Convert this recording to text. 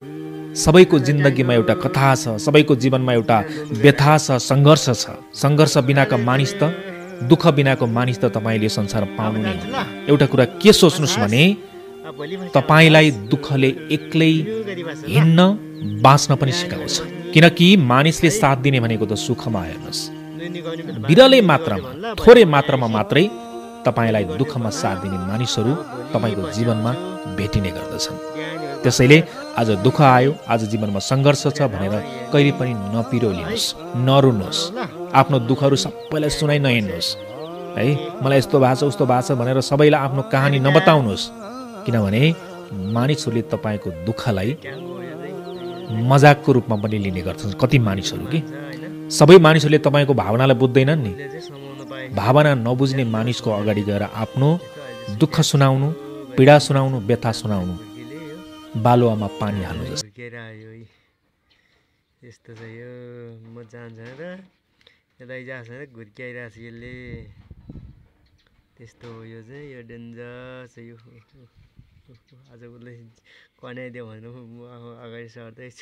सबैको जिन्दगीमा एउटा कथा छ, सबैको जीवनमा एउटा व्यथा छ, सङ्घर्ष छ। सङ्घर्ष बिनाका मानिस त, दुःख बिनाको मानिस त तपाईँले संसार पाउनु नै हुन्न। एउटा कुरा के सोच्नुहोस् भने तपाईँलाई दुःखले एक्लै हिँड्न बाँच्न पनि सिकाउँछ। किनकि मानिसले साथ दिने भनेको त सुखमा हेर्नुहोस्, बिरलै मात्रामा, थोरै मात्रामा मात्रै तपाईँलाई दुःखमा साथ दिने मानिसहरू तपाईँको जीवनमा भेटिने गर्दछन्। त्यसैले आज दुःख आयो, आज जीवनमा सङ्घर्ष छ भनेर कहिले पनि नपिरोलिनुहोस्, नरुनुहोस्, आफ्नो दुःखहरू सबैलाई सुनाइ नहिँड्नुहोस् है। मलाई यस्तो भएको छ, उस्तो भएको छ भनेर सबैलाई आफ्नो कहानी नबताउनुहोस्। किनभने मानिसहरूले तपाईँको दुःखलाई मजाकको रूपमा पनि लिने गर्छन्। कति मानिसहरू कि सबै मानिसहरूले तपाईँको भावनालाई बुझ्दैनन् नि। भावना नबुझ्ने मानिसको अगाडि गएर आफ्नो दुःख सुनाउनु, पीडा सुनाउनु, व्यथा सुनाउनु बालुवामा पानी हाल्नु जस्तो। यस्तो छ यो, म जान्छ र यता जान्छ र घुर्क्याइरहेको छ यसले। त्यस्तो हो यो चाहिँ, यो डेन्जर छ यो। आज उसले कनाइदियो भने म अगाडि सर्दैछ।